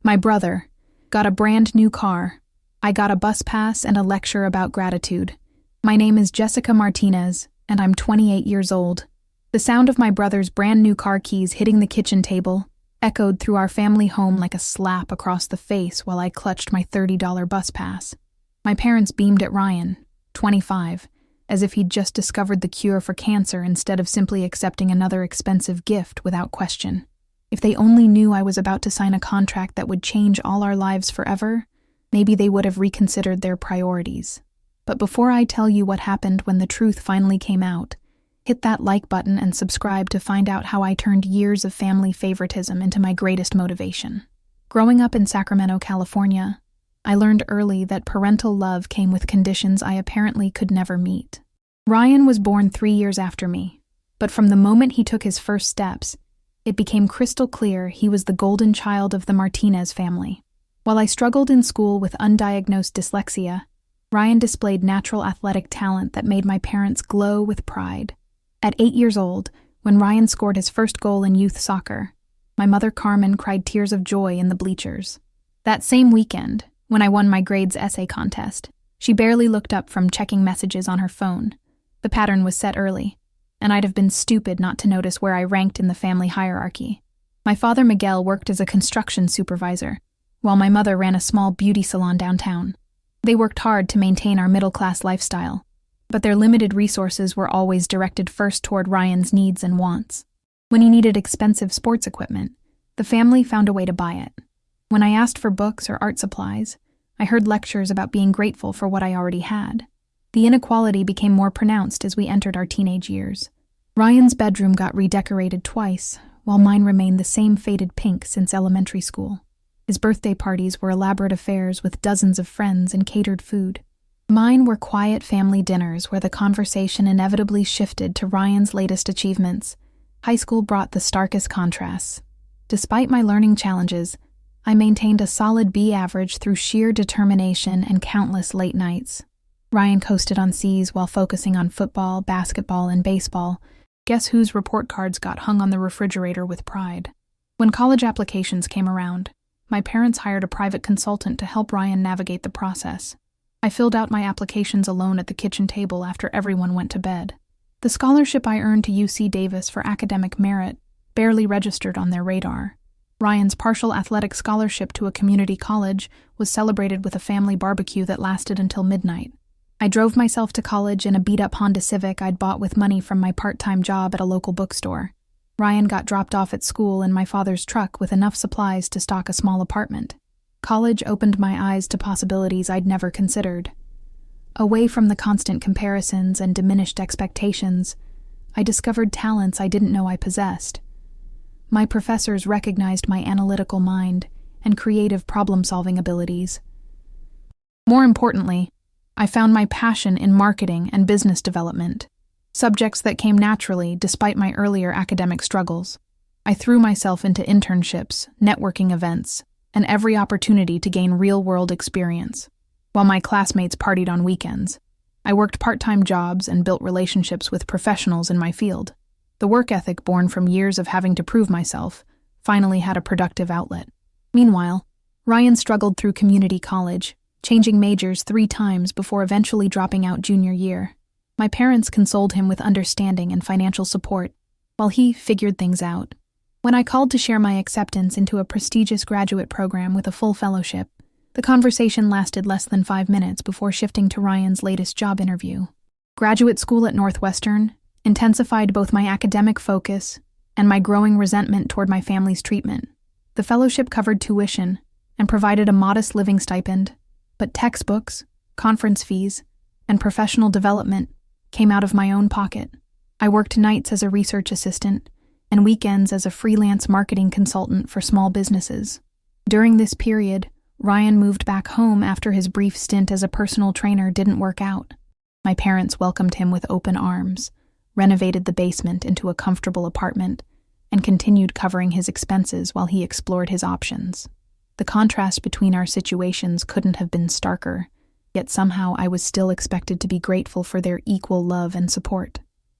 My brother got a brand new car. I got a bus pass and a lecture about gratitude. My name is Jessica Martinez, and I'm 28 years old. The sound of my brother's brand new car keys hitting the kitchen table echoed through our family home like a slap across the face while I clutched my $30 bus pass. My parents beamed at Ryan, 25, as if he'd just discovered the cure for cancer instead of simply accepting another expensive gift without question. If they only knew I was about to sign a contract that would change all our lives forever, maybe they would have reconsidered their priorities. But before I tell you what happened when the truth finally came out, hit that like button and subscribe to find out how I turned years of family favoritism into my greatest motivation. Growing up in Sacramento, California, I learned early that parental love came with conditions I apparently could never meet. Ryan was born 3 years after me, but from the moment he took his first steps, it became crystal clear he was the golden child of the Martinez family. While I struggled in school with undiagnosed dyslexia, Ryan displayed natural athletic talent that made my parents glow with pride. At 8 years old, when Ryan scored his first goal in youth soccer, my mother Carmen cried tears of joy in the bleachers. That same weekend, when I won my grades essay contest, she barely looked up from checking messages on her phone. The pattern was set early, and I'd have been stupid not to notice where I ranked in the family hierarchy. My father Miguel worked as a construction supervisor, while my mother ran a small beauty salon downtown. They worked hard to maintain our middle-class lifestyle, but their limited resources were always directed first toward Ryan's needs and wants. When he needed expensive sports equipment, the family found a way to buy it. When I asked for books or art supplies, I heard lectures about being grateful for what I already had. The inequality became more pronounced as we entered our teenage years. Ryan's bedroom got redecorated twice, while mine remained the same faded pink since elementary school. His birthday parties were elaborate affairs with dozens of friends and catered food. Mine were quiet family dinners where the conversation inevitably shifted to Ryan's latest achievements. High school brought the starkest contrasts. Despite my learning challenges, I maintained a solid B average through sheer determination and countless late nights. Ryan coasted on C's while focusing on football, basketball, and baseball. Guess whose report cards got hung on the refrigerator with pride? When college applications came around, my parents hired a private consultant to help Ryan navigate the process. I filled out my applications alone at the kitchen table after everyone went to bed. The scholarship I earned to UC Davis for academic merit barely registered on their radar. Ryan's partial athletic scholarship to a community college was celebrated with a family barbecue that lasted until midnight. I drove myself to college in a beat-up Honda Civic I'd bought with money from my part-time job at a local bookstore. Ryan got dropped off at school in my father's truck with enough supplies to stock a small apartment. College opened my eyes to possibilities I'd never considered. Away from the constant comparisons and diminished expectations, I discovered talents I didn't know I possessed. My professors recognized my analytical mind and creative problem-solving abilities. More importantly, I found my passion in marketing and business development, subjects that came naturally despite my earlier academic struggles. I threw myself into internships, networking events, and every opportunity to gain real-world experience. While my classmates partied on weekends, I worked part-time jobs and built relationships with professionals in my field. The work ethic born from years of having to prove myself finally had a productive outlet. Meanwhile, Ryan struggled through community college, changing majors 3 times before eventually dropping out junior year. My parents consoled him with understanding and financial support, while he figured things out. When I called to share my acceptance into a prestigious graduate program with a full fellowship, the conversation lasted less than 5 minutes before shifting to Ryan's latest job interview. Graduate school at Northwestern intensified both my academic focus and my growing resentment toward my family's treatment. The fellowship covered tuition and provided a modest living stipend, but textbooks, conference fees, and professional development came out of my own pocket. I worked nights as a research assistant and weekends as a freelance marketing consultant for small businesses. During this period, Ryan moved back home after his brief stint as a personal trainer didn't work out. My parents welcomed him with open arms, renovated the basement into a comfortable apartment, and continued covering his expenses while he explored his options. The contrast between our situations couldn't have been starker, yet somehow I was still expected to be grateful for their equal love and support.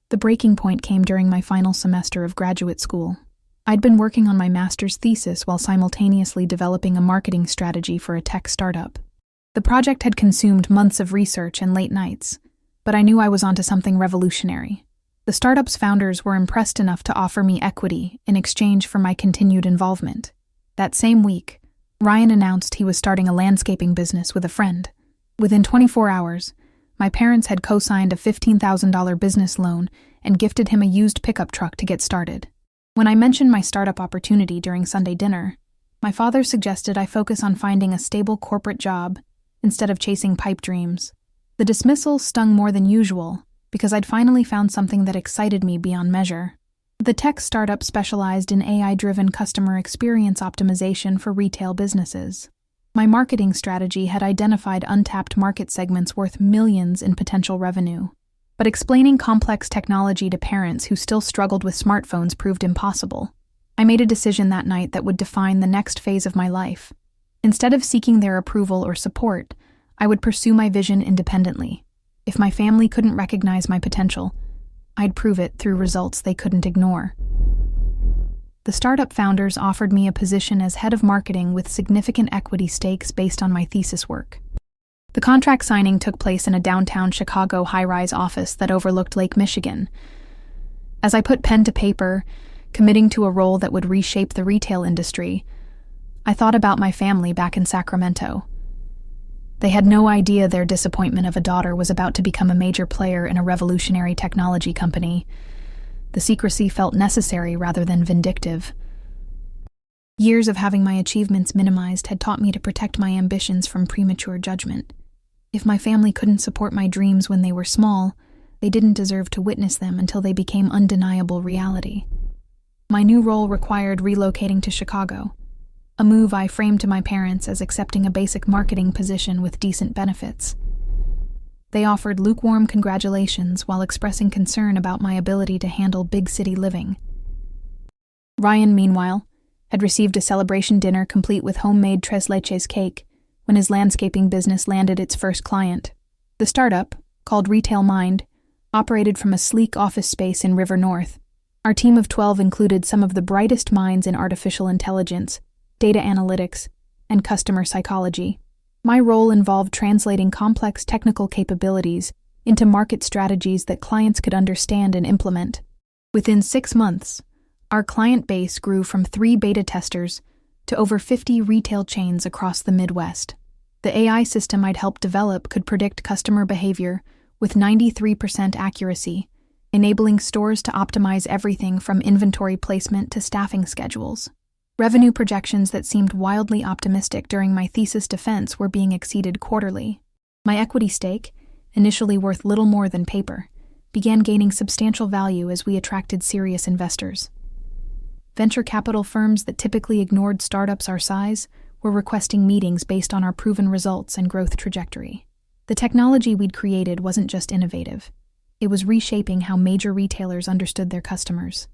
The breaking point came during my final semester of graduate school. I'd been working on my master's thesis while simultaneously developing a marketing strategy for a tech startup. The project had consumed months of research and late nights, but I knew I was onto something revolutionary. The startup's founders were impressed enough to offer me equity in exchange for my continued involvement. That same week, Ryan announced he was starting a landscaping business with a friend. Within 24 hours, my parents had co-signed a $15,000 business loan and gifted him a used pickup truck to get started. When I mentioned my startup opportunity during Sunday dinner, my father suggested I focus on finding a stable corporate job instead of chasing pipe dreams. The dismissal stung more than usual because I'd finally found something that excited me beyond measure. The tech startup specialized in AI-driven customer experience optimization for retail businesses. My marketing strategy had identified untapped market segments worth millions in potential revenue. But explaining complex technology to parents who still struggled with smartphones proved impossible. I made a decision that night that would define the next phase of my life. Instead of seeking their approval or support, I would pursue my vision independently. If my family couldn't recognize my potential, I'd prove it through results they couldn't ignore. The startup founders offered me a position as head of marketing with significant equity stakes based on my thesis work. The contract signing took place in a downtown Chicago high-rise office that overlooked Lake Michigan. As I put pen to paper, committing to a role that would reshape the retail industry, I thought about my family back in Sacramento. They had no idea their disappointment of a daughter was about to become a major player in a revolutionary technology company. The secrecy felt necessary rather than vindictive. Years of having my achievements minimized had taught me to protect my ambitions from premature judgment. If my family couldn't support my dreams when they were small, they didn't deserve to witness them until they became undeniable reality. My new role required relocating to Chicago, a move I framed to my parents as accepting a basic marketing position with decent benefits. They offered lukewarm congratulations while expressing concern about my ability to handle big city living. Ryan, meanwhile, had received a celebration dinner complete with homemade tres leches cake when his landscaping business landed its first client. The startup, called Retail Mind, operated from a sleek office space in River North. Our team of 12 included some of the brightest minds in artificial intelligence, data analytics, and customer psychology. My role involved translating complex technical capabilities into market strategies that clients could understand and implement. Within 6 months, our client base grew from 3 beta testers to over 50 retail chains across the Midwest. The AI system I'd helped develop could predict customer behavior with 93% accuracy, enabling stores to optimize everything from inventory placement to staffing schedules. Revenue projections that seemed wildly optimistic during my thesis defense were being exceeded quarterly. My equity stake, initially worth little more than paper, began gaining substantial value as we attracted serious investors. Venture capital firms that typically ignored startups our size were requesting meetings based on our proven results and growth trajectory. The technology we'd created wasn't just innovative. It was reshaping how major retailers understood their customers.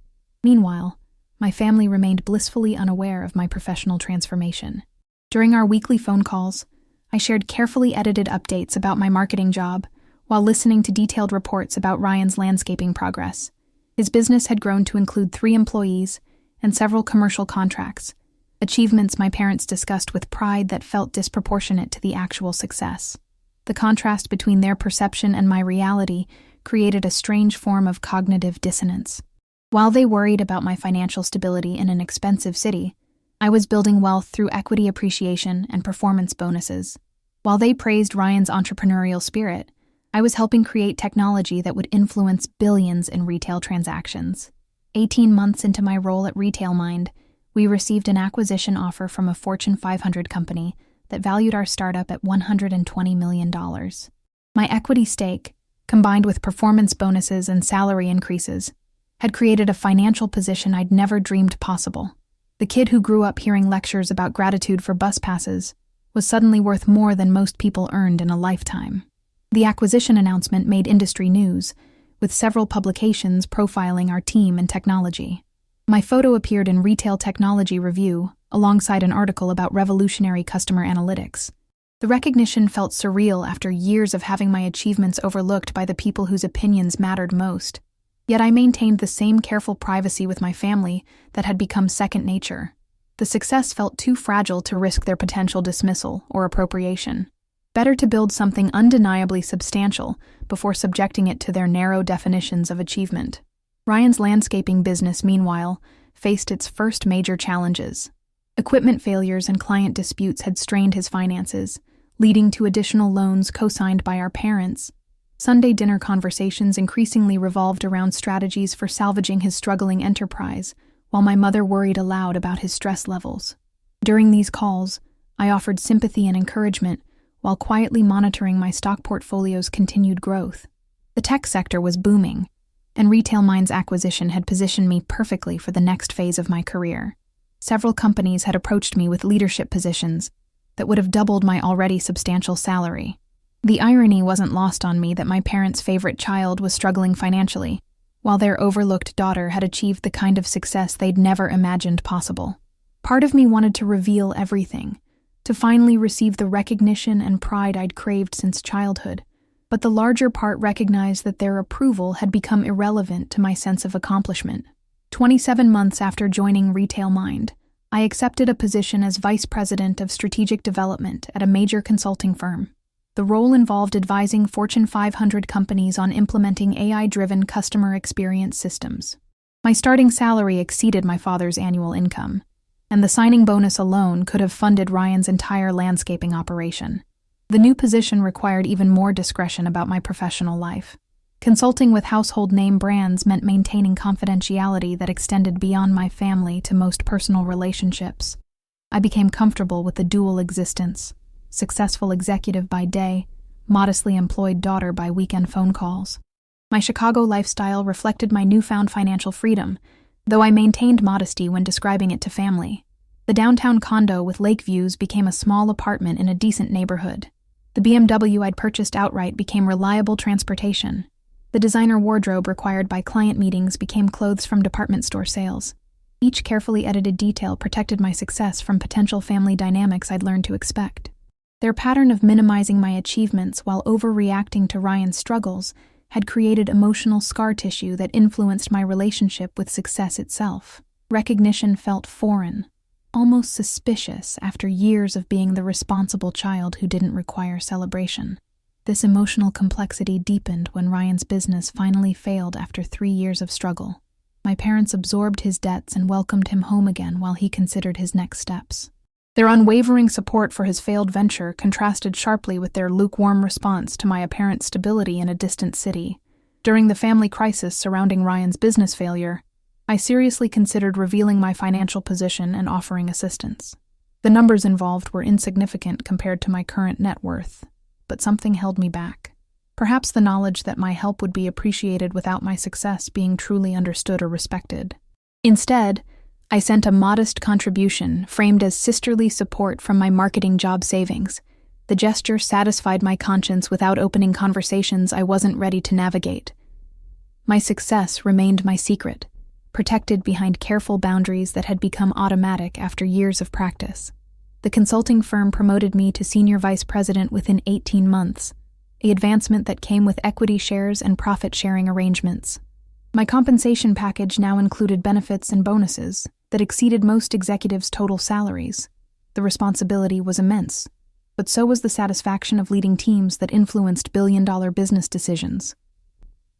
Meanwhile, my family remained blissfully unaware of my professional transformation. During our weekly phone calls, I shared carefully edited updates about my marketing job while listening to detailed reports about Ryan's landscaping progress. His business had grown to include 3 employees and several commercial contracts, achievements my parents discussed with pride that felt disproportionate to the actual success. The contrast between their perception and my reality created a strange form of cognitive dissonance. While they worried about my financial stability in an expensive city, I was building wealth through equity appreciation and performance bonuses. While they praised Ryan's entrepreneurial spirit, I was helping create technology that would influence billions in retail transactions. 18 months into my role at Retail Mind, we received an acquisition offer from a Fortune 500 company that valued our startup at $120 million. My equity stake, combined with performance bonuses and salary increases, had created a financial position I'd never dreamed possible. The kid who grew up hearing lectures about gratitude for bus passes was suddenly worth more than most people earned in a lifetime. The acquisition announcement made industry news, with several publications profiling our team and technology. My photo appeared in Retail Technology Review, alongside an article about revolutionary customer analytics. The recognition felt surreal after years of having my achievements overlooked by the people whose opinions mattered most. Yet I maintained the same careful privacy with my family that had become second nature. The success felt too fragile to risk their potential dismissal or appropriation. Better to build something undeniably substantial before subjecting it to their narrow definitions of achievement. Ryan's landscaping business, meanwhile, faced its first major challenges. Equipment failures and client disputes had strained his finances, leading to additional loans co-signed by our parents. Sunday dinner conversations increasingly revolved around strategies for salvaging his struggling enterprise, while my mother worried aloud about his stress levels. During these calls, I offered sympathy and encouragement while quietly monitoring my stock portfolio's continued growth. The tech sector was booming, and Retail Mind's acquisition had positioned me perfectly for the next phase of my career. Several companies had approached me with leadership positions that would have doubled my already substantial salary. The irony wasn't lost on me that my parents' favorite child was struggling financially, while their overlooked daughter had achieved the kind of success they'd never imagined possible. Part of me wanted to reveal everything, to finally receive the recognition and pride I'd craved since childhood, but the larger part recognized that their approval had become irrelevant to my sense of accomplishment. 27 months after joining Retail Mind, I accepted a position as Vice President of Strategic Development at a major consulting firm. The role involved advising Fortune 500 companies on implementing AI-driven customer experience systems. My starting salary exceeded my father's annual income, and the signing bonus alone could have funded Ryan's entire landscaping operation. The new position required even more discretion about my professional life. Consulting with household name brands meant maintaining confidentiality that extended beyond my family to most personal relationships. I became comfortable with the dual existence. Successful executive by day, modestly employed daughter by weekend phone calls. My Chicago lifestyle reflected my newfound financial freedom, though I maintained modesty when describing it to family. The downtown condo with lake views became a small apartment in a decent neighborhood. The BMW I'd purchased outright became reliable transportation. The designer wardrobe required by client meetings became clothes from department store sales. Each carefully edited detail protected my success from potential family dynamics I'd learned to expect. Their pattern of minimizing my achievements while overreacting to Ryan's struggles had created emotional scar tissue that influenced my relationship with success itself. Recognition felt foreign, almost suspicious after years of being the responsible child who didn't require celebration. This emotional complexity deepened when Ryan's business finally failed after 3 years of struggle. My parents absorbed his debts and welcomed him home again while he considered his next steps. Their unwavering support for his failed venture contrasted sharply with their lukewarm response to my apparent stability in a distant city. During the family crisis surrounding Ryan's business failure, I seriously considered revealing my financial position and offering assistance. The numbers involved were insignificant compared to my current net worth, but something held me back. Perhaps the knowledge that my help would be appreciated without my success being truly understood or respected. Instead, I sent a modest contribution framed as sisterly support from my marketing job savings. The gesture satisfied my conscience without opening conversations I wasn't ready to navigate. My success remained my secret, protected behind careful boundaries that had become automatic after years of practice. The consulting firm promoted me to senior vice president within 18 months, an advancement that came with equity shares and profit-sharing arrangements. My compensation package now included benefits and bonuses that exceeded most executives' total salaries. The responsibility was immense, but so was the satisfaction of leading teams that influenced billion-dollar business decisions.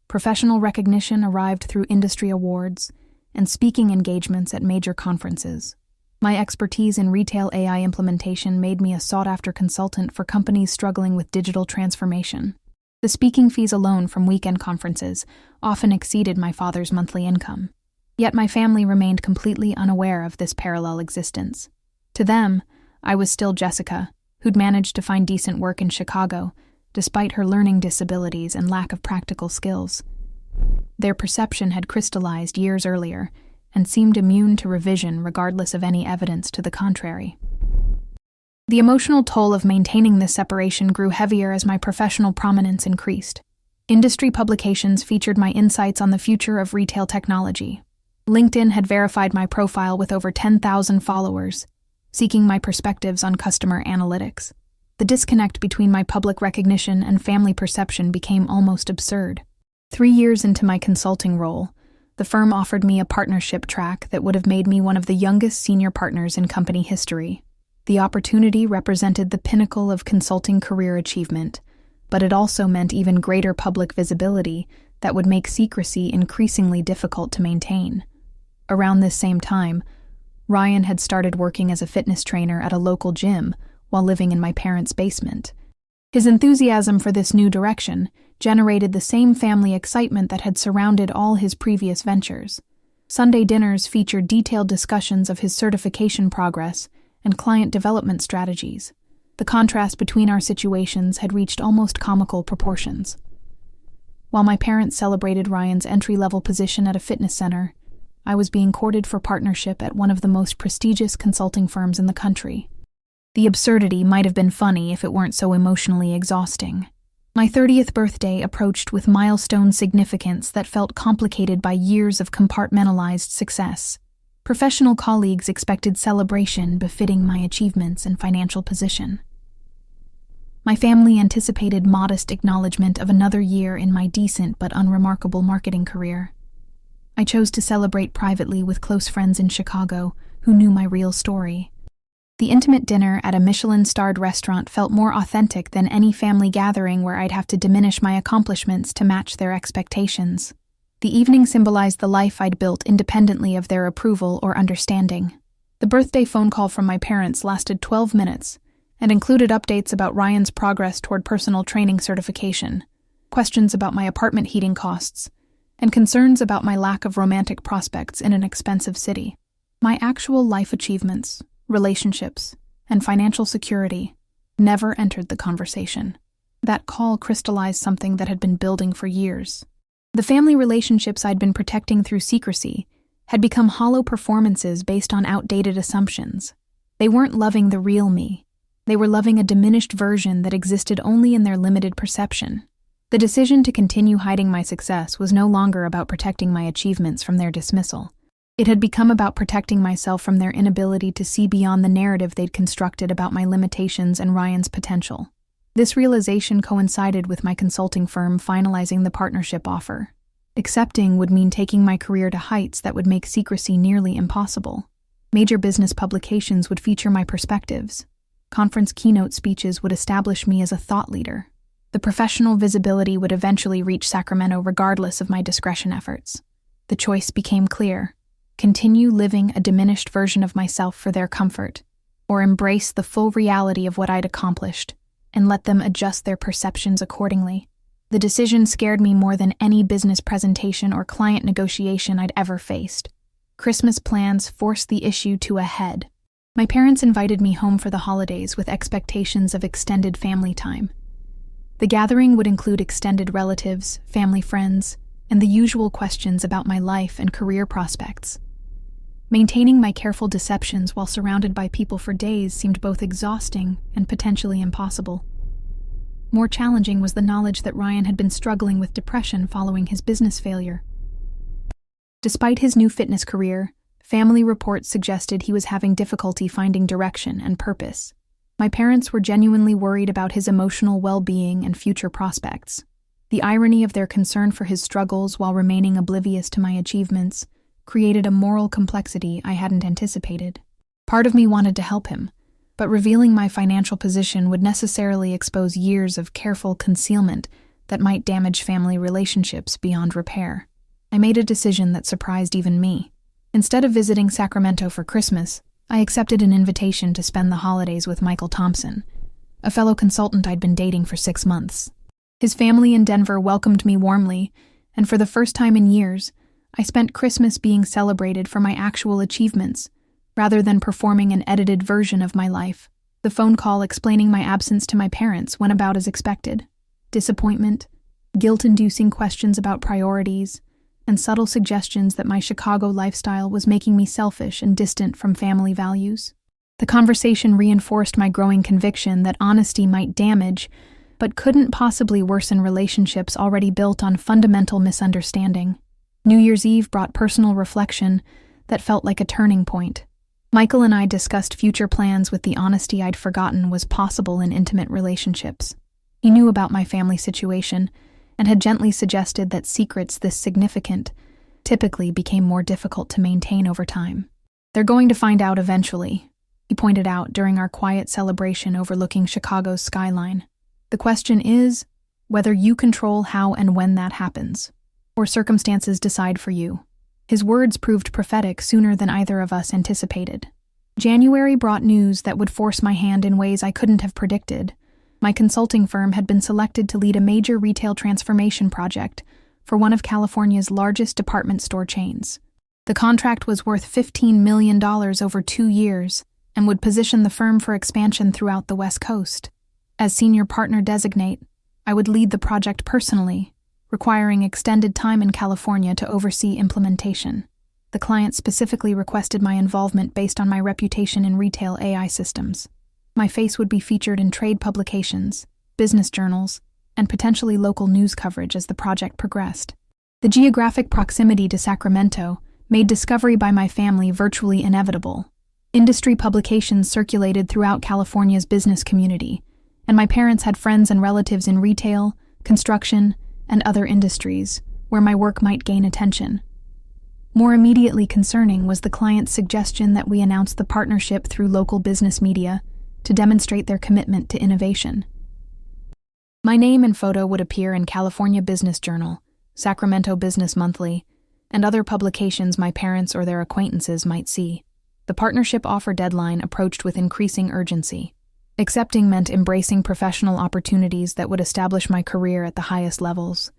Professional recognition arrived through industry awards and speaking engagements at major conferences. My expertise in retail AI implementation made me a sought-after consultant for companies struggling with digital transformation. The speaking fees alone from weekend conferences often exceeded my father's monthly income. Yet my family remained completely unaware of this parallel existence. To them, I was still Jessica, who'd managed to find decent work in Chicago, despite her learning disabilities and lack of practical skills. Their perception had crystallized years earlier and seemed immune to revision regardless of any evidence to the contrary. The emotional toll of maintaining this separation grew heavier as my professional prominence increased. Industry publications featured my insights on the future of retail technology. LinkedIn had verified my profile with over 10,000 followers, seeking my perspectives on customer analytics. The disconnect between my public recognition and family perception became almost absurd. 3 years into my consulting role, the firm offered me a partnership track that would have made me one of the youngest senior partners in company history. The opportunity represented the pinnacle of consulting career achievement, but it also meant even greater public visibility that would make secrecy increasingly difficult to maintain. Around this same time, Ryan had started working as a fitness trainer at a local gym while living in my parents' basement. His enthusiasm for this new direction generated the same family excitement that had surrounded all his previous ventures. Sunday dinners featured detailed discussions of his certification progress and client development strategies. The contrast between our situations had reached almost comical proportions. While my parents celebrated Ryan's entry-level position at a fitness center, I was being courted for partnership at one of the most prestigious consulting firms in the country. The absurdity might have been funny if it weren't so emotionally exhausting. My 30th birthday approached with milestone significance that felt complicated by years of compartmentalized success. Professional colleagues expected celebration befitting my achievements and financial position. My family anticipated modest acknowledgement of another year in my decent but unremarkable marketing career. I chose to celebrate privately with close friends in Chicago who knew my real story. The intimate dinner at a Michelin-starred restaurant felt more authentic than any family gathering where I'd have to diminish my accomplishments to match their expectations. The evening symbolized the life I'd built independently of their approval or understanding. The birthday phone call from my parents lasted 12 minutes and included updates about Ryan's progress toward personal training certification, questions about my apartment heating costs, and concerns about my lack of romantic prospects in an expensive city. My actual life achievements, relationships, and financial security never entered the conversation. That call crystallized something that had been building for years. The family relationships I'd been protecting through secrecy had become hollow performances based on outdated assumptions. They weren't loving the real me. They were loving a diminished version that existed only in their limited perception. The decision to continue hiding my success was no longer about protecting my achievements from their dismissal. It had become about protecting myself from their inability to see beyond the narrative they'd constructed about my limitations and Ryan's potential. This realization coincided with my consulting firm finalizing the partnership offer. Accepting would mean taking my career to heights that would make secrecy nearly impossible. Major business publications would feature my perspectives. Conference keynote speeches would establish me as a thought leader. The professional visibility would eventually reach Sacramento regardless of my discretion efforts. The choice became clear: continue living a diminished version of myself for their comfort, or embrace the full reality of what I'd accomplished and let them adjust their perceptions accordingly. The decision scared me more than any business presentation or client negotiation I'd ever faced. Christmas plans forced the issue to a head. My parents invited me home for the holidays with expectations of extended family time. The gathering would include extended relatives, family friends, and the usual questions about my life and career prospects. Maintaining my careful deceptions while surrounded by people for days seemed both exhausting and potentially impossible. More challenging was the knowledge that Ryan had been struggling with depression following his business failure. Despite his new fitness career, family reports suggested he was having difficulty finding direction and purpose. My parents were genuinely worried about his emotional well-being and future prospects. The irony of their concern for his struggles while remaining oblivious to my achievements created a moral complexity I hadn't anticipated. Part of me wanted to help him, but revealing my financial position would necessarily expose years of careful concealment that might damage family relationships beyond repair. I made a decision that surprised even me. Instead of visiting Sacramento for Christmas, I accepted an invitation to spend the holidays with Michael Thompson, a fellow consultant I'd been dating for 6 months. His family in Denver welcomed me warmly, and for the first time in years, I spent Christmas being celebrated for my actual achievements, rather than performing an edited version of my life. The phone call explaining my absence to my parents went about as expected. Disappointment, guilt-inducing questions about priorities, and subtle suggestions that my Chicago lifestyle was making me selfish and distant from family values. The conversation reinforced my growing conviction that honesty might damage, but couldn't possibly worsen relationships already built on fundamental misunderstanding. New Year's Eve brought personal reflection that felt like a turning point. Michael and I discussed future plans with the honesty I'd forgotten was possible in intimate relationships. He knew about my family situation and had gently suggested that secrets this significant typically became more difficult to maintain over time. "They're going to find out eventually," he pointed out during our quiet celebration overlooking Chicago's skyline. "The question is whether you control how and when that happens, or circumstances decide for you." His words proved prophetic sooner than either of us anticipated. January brought news that would force my hand in ways I couldn't have predicted. My consulting firm had been selected to lead a major retail transformation project for one of California's largest department store chains. The contract was worth $15 million over 2 years and would position the firm for expansion throughout the West Coast. As senior partner designate, I would lead the project personally, requiring extended time in California to oversee implementation. The client specifically requested my involvement based on my reputation in retail AI systems. My face would be featured in trade publications, business journals, and potentially local news coverage as the project progressed. The geographic proximity to Sacramento made discovery by my family virtually inevitable. Industry publications circulated throughout California's business community, and my parents had friends and relatives in retail, construction, and other industries where my work might gain attention. More immediately concerning was the client's suggestion that we announce the partnership through local business media to demonstrate their commitment to innovation. My name and photo would appear in California Business Journal, Sacramento Business Monthly, and other publications my parents or their acquaintances might see. The partnership offer deadline approached with increasing urgency. Accepting meant embracing professional opportunities that would establish my career at the highest levels.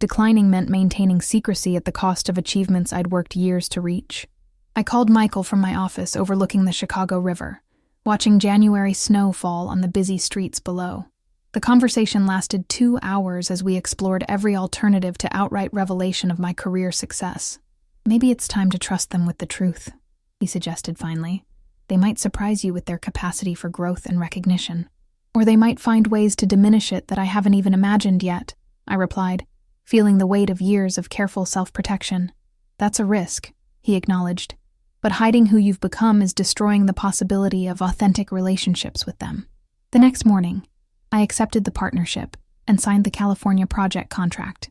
Declining meant maintaining secrecy at the cost of achievements I'd worked years to reach. I called Michael from my office overlooking the Chicago River, watching January snow fall on the busy streets below. The conversation lasted 2 hours as we explored every alternative to outright revelation of my career success. "Maybe it's time to trust them with the truth," he suggested finally. "They might surprise you with their capacity for growth and recognition. Or they might find ways to diminish it that I haven't even imagined yet," I replied, feeling the weight of years of careful self-protection. "That's a risk," he acknowledged. "But hiding who you've become is destroying the possibility of authentic relationships with them." The next morning, I accepted the partnership and signed the California project contract.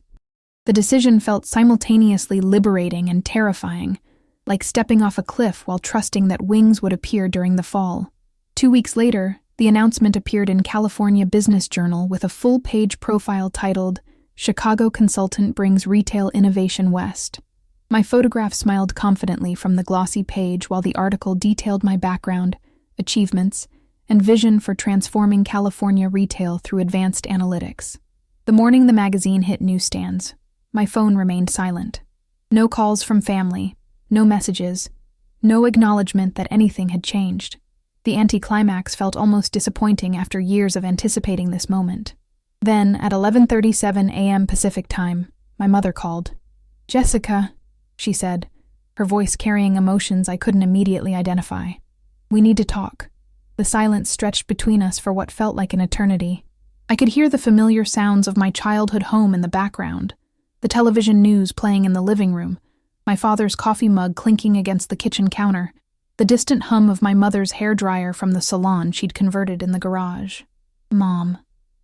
The decision felt simultaneously liberating and terrifying, like stepping off a cliff while trusting that wings would appear during the fall. 2 weeks later, the announcement appeared in California Business Journal with a full-page profile titled, "Chicago Consultant Brings Retail Innovation West." My photograph smiled confidently from the glossy page while the article detailed my background, achievements, and vision for transforming California retail through advanced analytics. The morning the magazine hit newsstands, my phone remained silent. No calls from family, no messages, no acknowledgement that anything had changed. The anticlimax felt almost disappointing after years of anticipating this moment. Then, at 11:37 a.m. Pacific time, my mother called. "Jessica," she said, her voice carrying emotions I couldn't immediately identify. "We need to talk." The silence stretched between us for what felt like an eternity. I could hear the familiar sounds of my childhood home in the background, the television news playing in the living room, my father's coffee mug clinking against the kitchen counter, the distant hum of my mother's hairdryer from the salon she'd converted in the garage. "Mom,"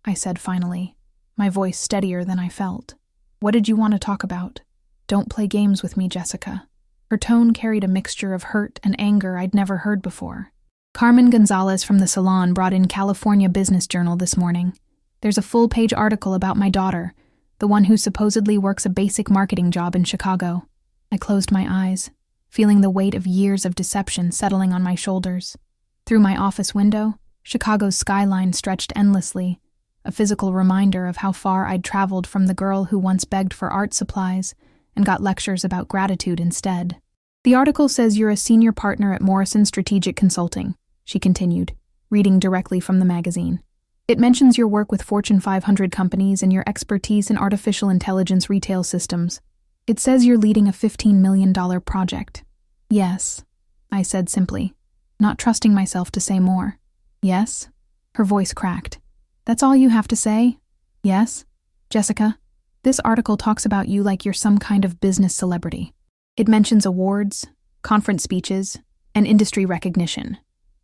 I said finally, my voice steadier than I felt. "What did you want to talk about? Don't play games with me, Jessica." Her tone carried a mixture of hurt and anger I'd never heard before. "Carmen Gonzalez from the salon brought in California Business Journal this morning. There's a full-page article about my daughter, the one who supposedly works a basic marketing job in Chicago." I closed my eyes, feeling the weight of years of deception settling on my shoulders. Through my office window, Chicago's skyline stretched endlessly, a physical reminder of how far I'd traveled from the girl who once begged for art supplies and got lectures about gratitude instead. "The article says you're a senior partner at Morrison Strategic Consulting," she continued, reading directly from the magazine. "It mentions your work with Fortune 500 companies and your expertise in artificial intelligence retail systems. It says you're leading a $15 million project." "Yes," I said simply, not trusting myself to say more. "Yes?" Her voice cracked. "That's all you have to say? Yes? Jessica, this article talks about you like you're some kind of business celebrity. It mentions awards, conference speeches, and industry recognition.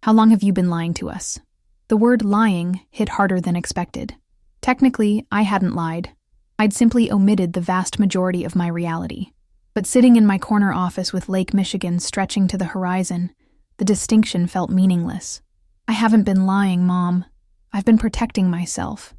How long have you been lying to us?" The word lying hit harder than expected. Technically, I hadn't lied. I'd simply omitted the vast majority of my reality. But sitting in my corner office with Lake Michigan stretching to the horizon, the distinction felt meaningless. I haven't been lying, Mom. I've been protecting myself.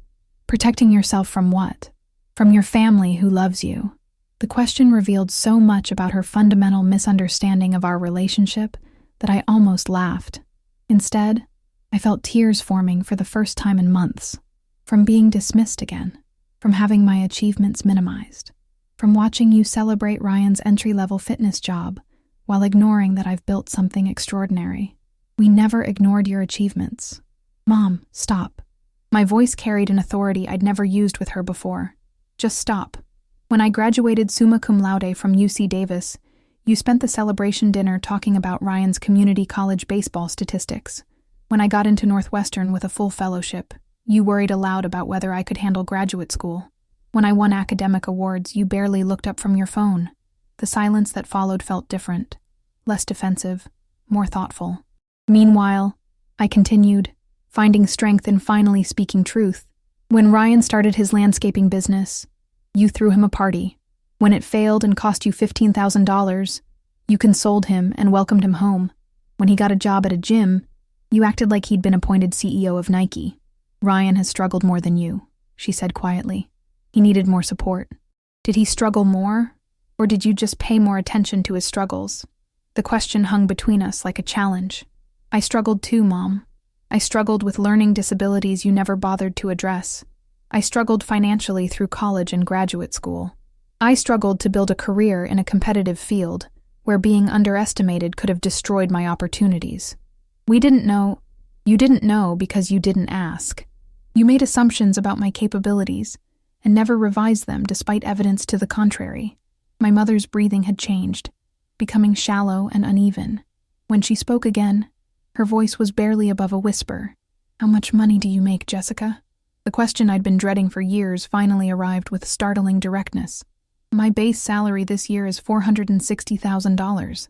Protecting yourself from what? From your family who loves you. The question revealed so much about her fundamental misunderstanding of our relationship that I almost laughed. Instead, I felt tears forming for the first time in months. From being dismissed again. From having my achievements minimized. From watching you celebrate Ryan's entry-level fitness job while ignoring that I've built something extraordinary. We never ignored your achievements. Mom, stop. My voice carried an authority I'd never used with her before. Just stop. When I graduated summa cum laude from UC Davis, you spent the celebration dinner talking about Ryan's community college baseball statistics. When I got into Northwestern with a full fellowship, you worried aloud about whether I could handle graduate school. When I won academic awards, you barely looked up from your phone. The silence that followed felt different, less defensive, more thoughtful. Meanwhile, I continued, finding strength in finally speaking truth. When Ryan started his landscaping business, you threw him a party. When it failed and cost you $15,000, you consoled him and welcomed him home. When he got a job at a gym, you acted like he'd been appointed CEO of Nike. Ryan has struggled more than you, she said quietly. He needed more support. Did he struggle more, or did you just pay more attention to his struggles? The question hung between us like a challenge. I struggled too, Mom. I struggled with learning disabilities you never bothered to address. I struggled financially through college and graduate school. I struggled to build a career in a competitive field where being underestimated could have destroyed my opportunities. We didn't know. You didn't know because you didn't ask. You made assumptions about my capabilities and never revised them despite evidence to the contrary. My mother's breathing had changed, becoming shallow and uneven. When she spoke again, her voice was barely above a whisper. How much money do you make, Jessica? The question I'd been dreading for years finally arrived with startling directness. My base salary this year is $460,000,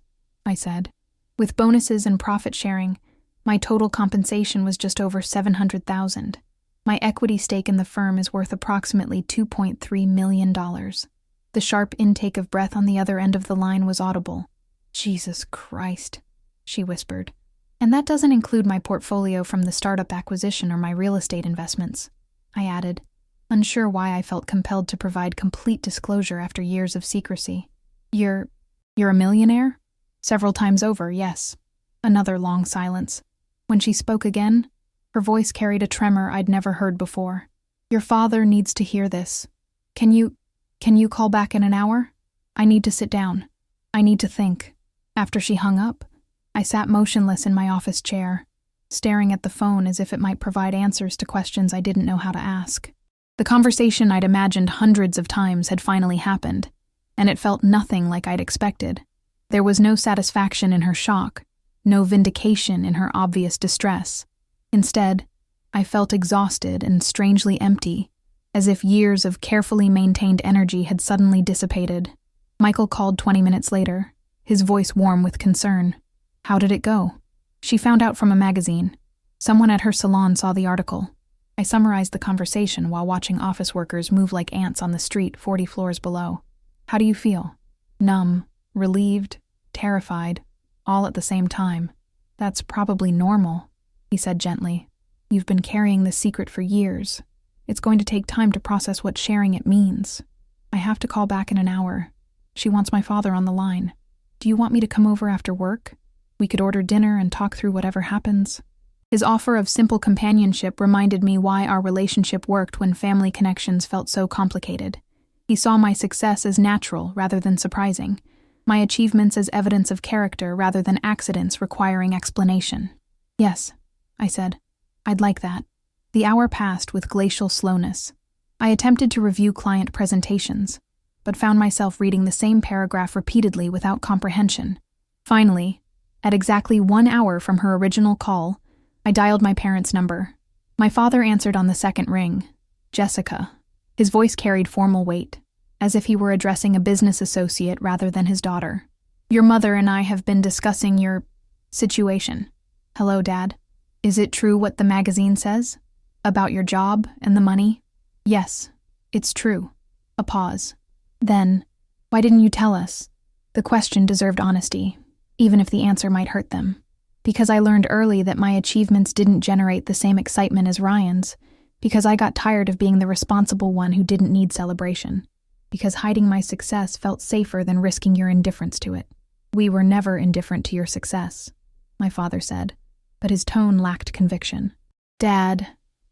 I said. With bonuses and profit sharing, my total compensation was just over $700,000. My equity stake in the firm is worth approximately $2.3 million. The sharp intake of breath on the other end of the line was audible. Jesus Christ, she whispered. And that doesn't include my portfolio from the startup acquisition or my real estate investments, I added, unsure why I felt compelled to provide complete disclosure after years of secrecy. You're a millionaire? Several times over, yes. Another long silence. When she spoke again, her voice carried a tremor I'd never heard before. Your father needs to hear this. Can you call back in an hour? I need to sit down. I need to think. After she hung up, I sat motionless in my office chair, staring at the phone as if it might provide answers to questions I didn't know how to ask. The conversation I'd imagined hundreds of times had finally happened, and it felt nothing like I'd expected. There was no satisfaction in her shock, no vindication in her obvious distress. Instead, I felt exhausted and strangely empty, as if years of carefully maintained energy had suddenly dissipated. Michael called 20 minutes later, his voice warm with concern. How did it go? She found out from a magazine. Someone at her salon saw the article. I summarized the conversation while watching office workers move like ants on the street 40 floors below. How do you feel? Numb, relieved, terrified, all at the same time. That's probably normal, he said gently. You've been carrying this secret for years. It's going to take time to process what sharing it means. I have to call back in an hour. She wants my father on the line. Do you want me to come over after work? We could order dinner and talk through whatever happens. His offer of simple companionship reminded me why our relationship worked when family connections felt so complicated. He saw my success as natural rather than surprising, my achievements as evidence of character rather than accidents requiring explanation. Yes, I said. I'd like that. The hour passed with glacial slowness. I attempted to review client presentations, but found myself reading the same paragraph repeatedly without comprehension. Finally, at exactly 1 hour from her original call, I dialed my parents' number. My father answered on the second ring. Jessica. His voice carried formal weight, as if he were addressing a business associate rather than his daughter. Your mother and I have been discussing your situation. Hello, Dad. Is it true what the magazine says? About your job and the money? Yes, it's true. A pause. Then, why didn't you tell us? The question deserved honesty, even if the answer might hurt them. Because I learned early that my achievements didn't generate the same excitement as Ryan's. Because I got tired of being the responsible one who didn't need celebration. Because hiding my success felt safer than risking your indifference to it. We were never indifferent to your success, my father said, but his tone lacked conviction. Dad,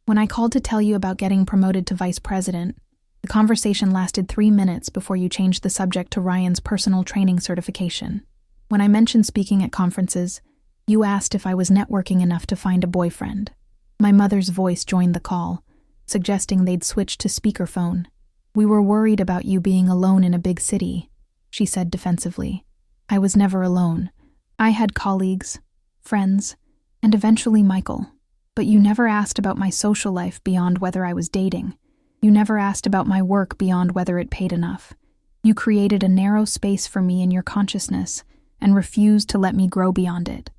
when I called to tell you about getting promoted to vice president, the conversation lasted 3 minutes before you changed the subject to Ryan's personal training certification. When I mentioned speaking at conferences, you asked if I was networking enough to find a boyfriend. My mother's voice joined the call, suggesting they'd switch to speakerphone. We were worried about you being alone in a big city, she said defensively. I was never alone. I had colleagues, friends, and eventually Michael. But you never asked about my social life beyond whether I was dating. You never asked about my work beyond whether it paid enough. You created a narrow space for me in your consciousness and refused to let me grow beyond it.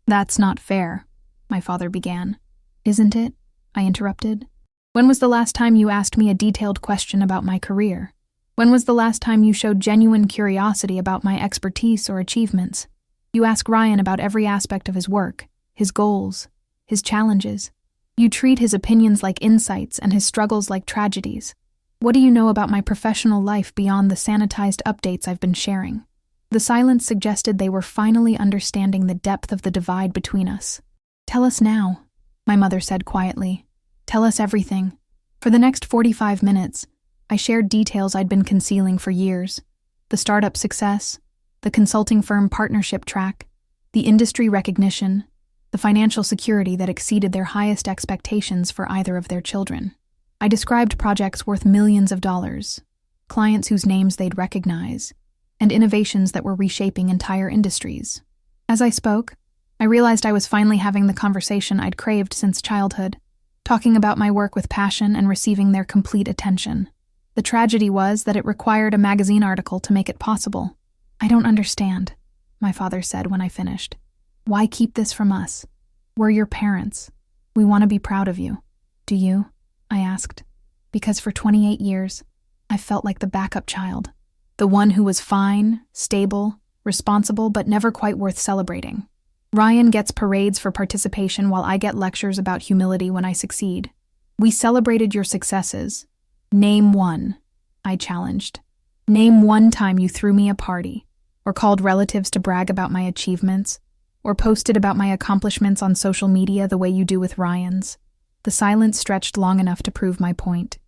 That's not fair, my father began. Isn't it? I interrupted. When was the last time you asked me a detailed question about my career? When was the last time you showed genuine curiosity about my expertise or achievements? You ask Ryan about every aspect of his work, his goals, his challenges. You treat his opinions like insights and his struggles like tragedies. What do you know about my professional life beyond the sanitized updates I've been sharing? The silence suggested they were finally understanding the depth of the divide between us. Tell us now, my mother said quietly. Tell us everything. For the next 45 minutes, I shared details I'd been concealing for years. The startup success, the consulting firm partnership track, the industry recognition, the financial security that exceeded their highest expectations for either of their children. I described projects worth millions of dollars, clients whose names they'd recognize, and innovations that were reshaping entire industries. As I spoke, I realized I was finally having the conversation I'd craved since childhood, talking about my work with passion and receiving their complete attention. The tragedy was that it required a magazine article to make it possible. I don't understand, my father said when I finished. Why keep this from us? We're your parents. We want to be proud of you. Do you? I asked. Because for 28 years, I felt like the backup child. The one who was fine, stable, responsible, but never quite worth celebrating. Ryan gets parades for participation while I get lectures about humility when I succeed. We celebrated your successes. Name one, I challenged. Name one time you threw me a party, or called relatives to brag about my achievements, or posted about my accomplishments on social media the way you do with Ryan's. The silence stretched long enough to prove my point.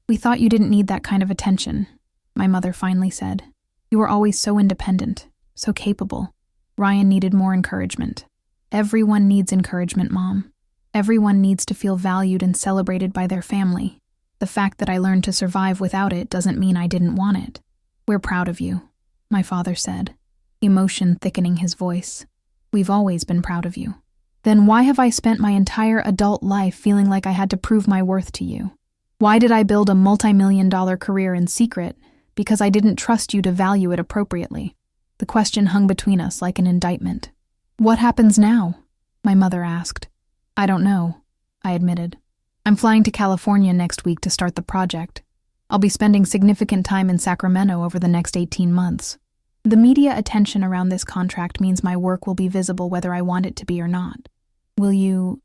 We thought you didn't need that kind of attention, my mother finally said. You were always so independent, so capable. Ryan needed more encouragement. Everyone needs encouragement, Mom. Everyone needs to feel valued and celebrated by their family. The fact that I learned to survive without it doesn't mean I didn't want it. We're proud of you, my father said, emotion thickening his voice. We've always been proud of you. Then why have I spent my entire adult life feeling like I had to prove my worth to you? Why did I build a multi-million-dollar career in secret because I didn't trust you to value it appropriately? The question hung between us like an indictment. What happens now? My mother asked. I don't know, I admitted. I'm flying to California next week to start the project. I'll be spending significant time in Sacramento over the next 18 months. The media attention around this contract means my work will be visible whether I want it to be or not. Will you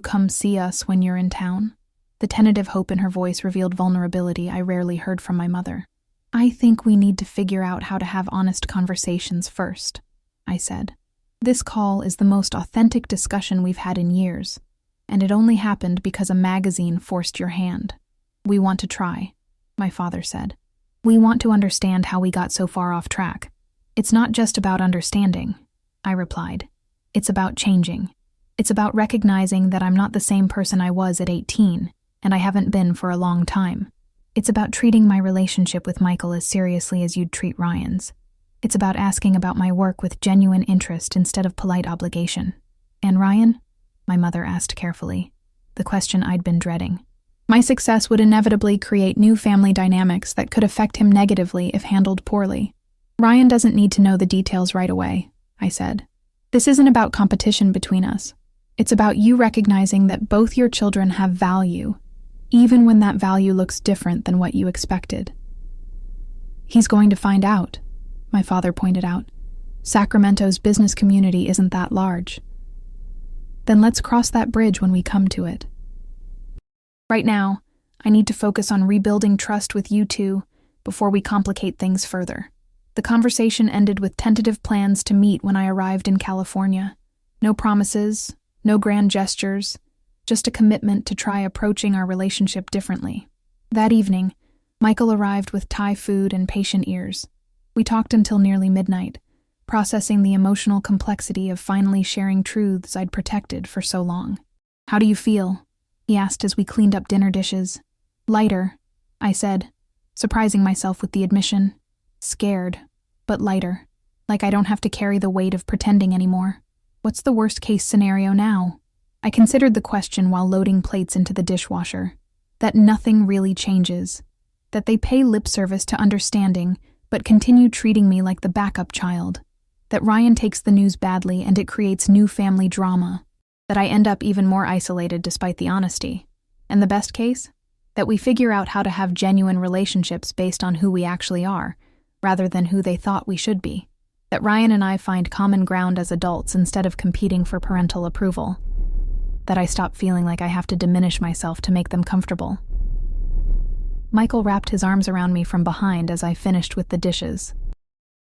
come see us when you're in town? The tentative hope in her voice revealed vulnerability I rarely heard from my mother. I think we need to figure out how to have honest conversations first, I said. This call is the most authentic discussion we've had in years, and it only happened because a magazine forced your hand. We want to try, my father said. We want to understand how we got so far off track. It's not just about understanding, I replied. It's about changing. It's about recognizing that I'm not the same person I was at 18, and I haven't been for a long time. It's about treating my relationship with Michael as seriously as you'd treat Ryan's. It's about asking about my work with genuine interest instead of polite obligation. And Ryan? My mother asked carefully, the question I'd been dreading. My success would inevitably create new family dynamics that could affect him negatively if handled poorly. Ryan doesn't need to know the details right away, I said. This isn't about competition between us. It's about you recognizing that both your children have value, even when that value looks different than what you expected. He's going to find out, my father pointed out. Sacramento's business community isn't that large. Then let's cross that bridge when we come to it. Right now, I need to focus on rebuilding trust with you two before we complicate things further. The conversation ended with tentative plans to meet when I arrived in California. No promises, no grand gestures, just a commitment to try approaching our relationship differently. That evening, Michael arrived with Thai food and patient ears. We talked until nearly midnight, processing the emotional complexity of finally sharing truths I'd protected for so long. "How do you feel?" he asked as we cleaned up dinner dishes. "Lighter," I said, surprising myself with the admission. "Scared, but lighter. Like I don't have to carry the weight of pretending anymore. What's the worst-case scenario now?" I considered the question while loading plates into the dishwasher. That nothing really changes. That they pay lip service to understanding, but continue treating me like the backup child. That Ryan takes the news badly and it creates new family drama. That I end up even more isolated despite the honesty. And the best case? That we figure out how to have genuine relationships based on who we actually are, rather than who they thought we should be. That Ryan and I find common ground as adults instead of competing for parental approval. That I stop feeling like I have to diminish myself to make them comfortable. Michael wrapped his arms around me from behind as I finished with the dishes.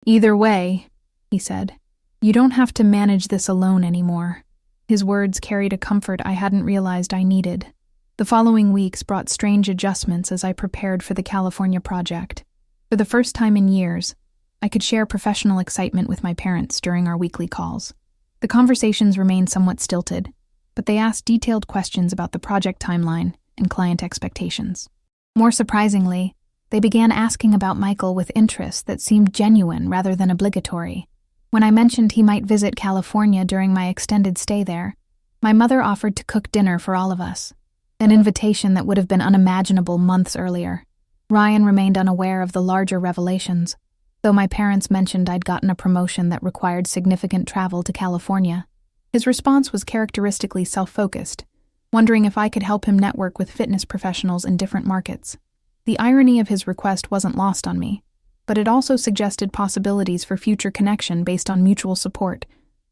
"Either way," he said, "you don't have to manage this alone anymore." His words carried a comfort I hadn't realized I needed. The following weeks brought strange adjustments as I prepared for the California project. For the first time in years, I could share professional excitement with my parents during our weekly calls. The conversations remained somewhat stilted, but they asked detailed questions about the project timeline and client expectations. More surprisingly, they began asking about Michael with interest that seemed genuine rather than obligatory. When I mentioned he might visit California during my extended stay there, my mother offered to cook dinner for all of us, an invitation that would have been unimaginable months earlier. Ryan remained unaware of the larger revelations, though my parents mentioned I'd gotten a promotion that required significant travel to California. His response was characteristically self-focused, wondering if I could help him network with fitness professionals in different markets. The irony of his request wasn't lost on me, but it also suggested possibilities for future connection based on mutual support,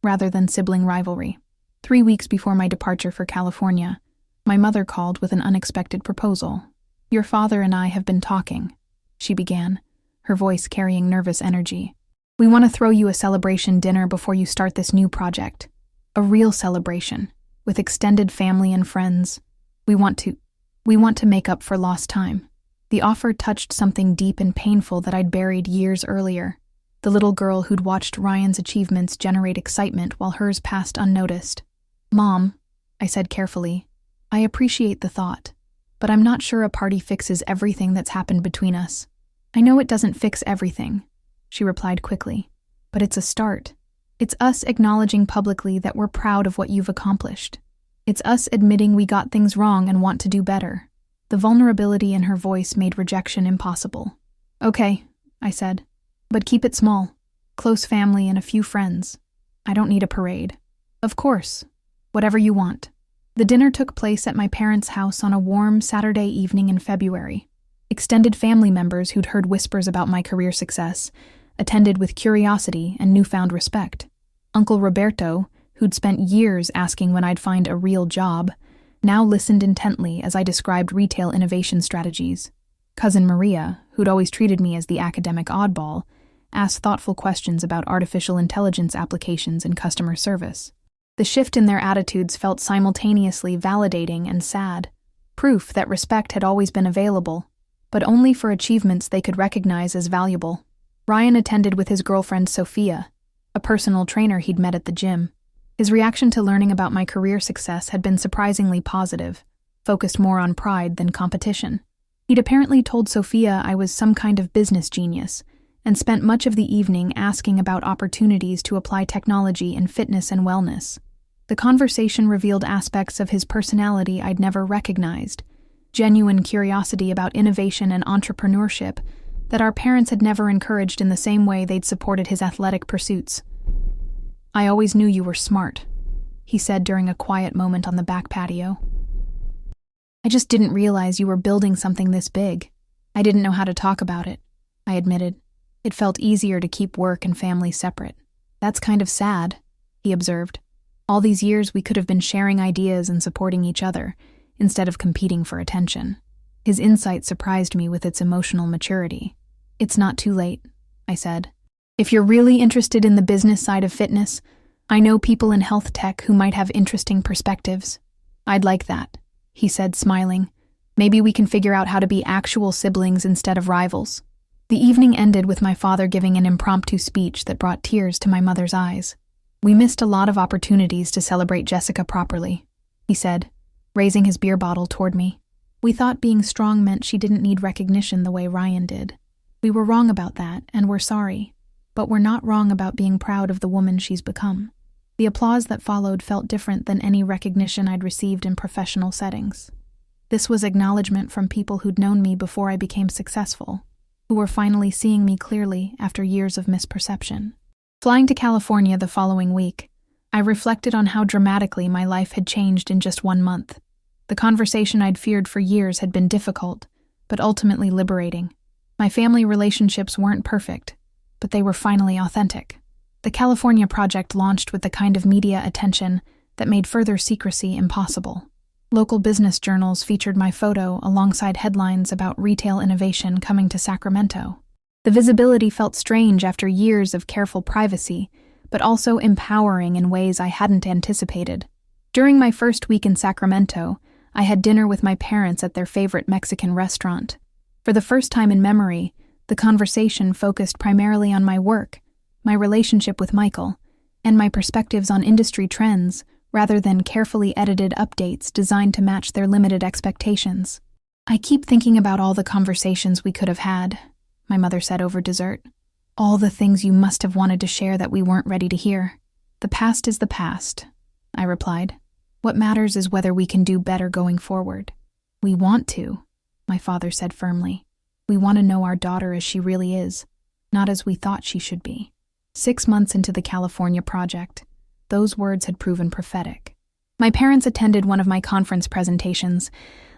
rather than sibling rivalry. 3 weeks before my departure for California, my mother called with an unexpected proposal. "Your father and I have been talking," she began, her voice carrying nervous energy. "We want to throw you a celebration dinner before you start this new project. A real celebration, with extended family and friends. We want to make up for lost time." The offer touched something deep and painful that I'd buried years earlier. The little girl who'd watched Ryan's achievements generate excitement while hers passed unnoticed. "Mom," I said carefully, "I appreciate the thought, but I'm not sure a party fixes everything that's happened between us." "I know it doesn't fix everything," she replied quickly, "but it's a start. It's us acknowledging publicly that we're proud of what you've accomplished. It's us admitting we got things wrong and want to do better." The vulnerability in her voice made rejection impossible. "Okay," I said, "but keep it small. Close family and a few friends. I don't need a parade." "Of course. Whatever you want." The dinner took place at my parents' house on a warm Saturday evening in February. Extended family members who'd heard whispers about my career success attended with curiosity and newfound respect. Uncle Roberto, who'd spent years asking when I'd find a real job, now listened intently as I described retail innovation strategies. Cousin Maria, who'd always treated me as the academic oddball, asked thoughtful questions about artificial intelligence applications in customer service. The shift in their attitudes felt simultaneously validating and sad, proof that respect had always been available, but only for achievements they could recognize as valuable. Ryan attended with his girlfriend Sophia, a personal trainer he'd met at the gym. His reaction to learning about my career success had been surprisingly positive, focused more on pride than competition. He'd apparently told Sophia I was some kind of business genius, and spent much of the evening asking about opportunities to apply technology in fitness and wellness. The conversation revealed aspects of his personality I'd never recognized, genuine curiosity about innovation and entrepreneurship that our parents had never encouraged in the same way they'd supported his athletic pursuits. "I always knew you were smart," he said during a quiet moment on the back patio. "I just didn't realize you were building something this big. I didn't know how to talk about it," I admitted, It felt easier to keep work and family separate. "That's kind of sad," he observed. "All these years we could have been sharing ideas and supporting each other, instead of competing for attention." His insight surprised me with its emotional maturity. "It's not too late," I said. "If you're really interested in the business side of fitness, I know people in health tech who might have interesting perspectives." "I'd like that," he said, smiling. "Maybe we can figure out how to be actual siblings instead of rivals." The evening ended with my father giving an impromptu speech that brought tears to my mother's eyes. "We missed a lot of opportunities to celebrate Jessica properly," he said, raising his beer bottle toward me. "We thought being strong meant she didn't need recognition the way Ryan did. We were wrong about that, and we're sorry. But we're not wrong about being proud of the woman she's become." The applause that followed felt different than any recognition I'd received in professional settings. This was acknowledgement from people who'd known me before I became successful, who were finally seeing me clearly after years of misperception. Flying to California the following week, I reflected on how dramatically my life had changed in just 1 month. The conversation I'd feared for years had been difficult, but ultimately liberating. My family relationships weren't perfect, but they were finally authentic. The California project launched with the kind of media attention that made further secrecy impossible. Local business journals featured my photo alongside headlines about retail innovation coming to Sacramento. The visibility felt strange after years of careful privacy, but also empowering in ways I hadn't anticipated. During my first week in Sacramento, I had dinner with my parents at their favorite Mexican restaurant. For the first time in memory, the conversation focused primarily on my work, my relationship with Michael, and my perspectives on industry trends, rather than carefully edited updates designed to match their limited expectations. "I keep thinking about all the conversations we could have had," my mother said over dessert. "All the things you must have wanted to share that we weren't ready to hear." "The past is the past," I replied. "What matters is whether we can do better going forward." "We want to," my father said firmly. "We want to know our daughter as she really is, not as we thought she should be." 6 months into the California project, those words had proven prophetic. My parents attended one of my conference presentations,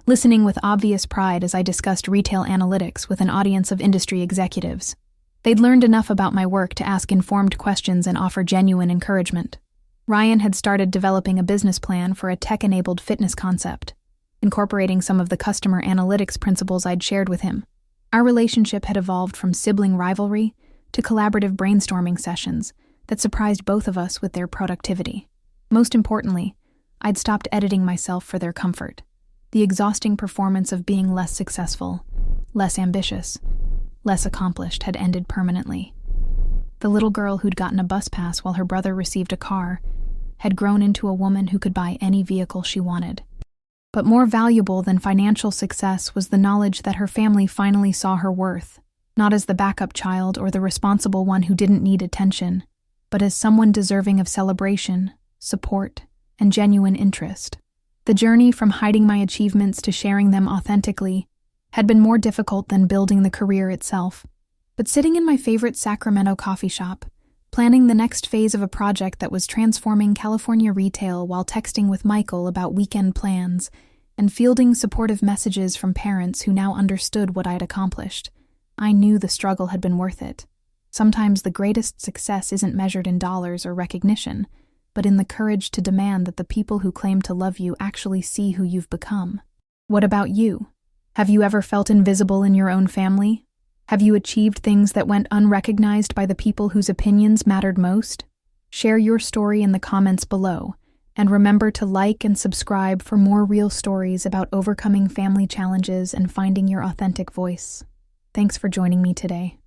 listening with obvious pride as I discussed retail analytics with an audience of industry executives. They'd learned enough about my work to ask informed questions and offer genuine encouragement. Ryan had started developing a business plan for a tech-enabled fitness concept, incorporating some of the customer analytics principles I'd shared with him. Our relationship had evolved from sibling rivalry to collaborative brainstorming sessions that surprised both of us with their productivity. Most importantly, I'd stopped editing myself for their comfort. The exhausting performance of being less successful, less ambitious, less accomplished had ended permanently. The little girl who'd gotten a bus pass while her brother received a car had grown into a woman who could buy any vehicle she wanted. But more valuable than financial success was the knowledge that her family finally saw her worth, not as the backup child or the responsible one who didn't need attention, but as someone deserving of celebration, support, and genuine interest. The journey from hiding my achievements to sharing them authentically had been more difficult than building the career itself. But sitting in my favorite Sacramento coffee shop, planning the next phase of a project that was transforming California retail while texting with Michael about weekend plans, and fielding supportive messages from parents who now understood what I'd accomplished, I knew the struggle had been worth it. Sometimes the greatest success isn't measured in dollars or recognition, but in the courage to demand that the people who claim to love you actually see who you've become. What about you? Have you ever felt invisible in your own family? Have you achieved things that went unrecognized by the people whose opinions mattered most? Share your story in the comments below, and remember to like and subscribe for more real stories about overcoming family challenges and finding your authentic voice. Thanks for joining me today.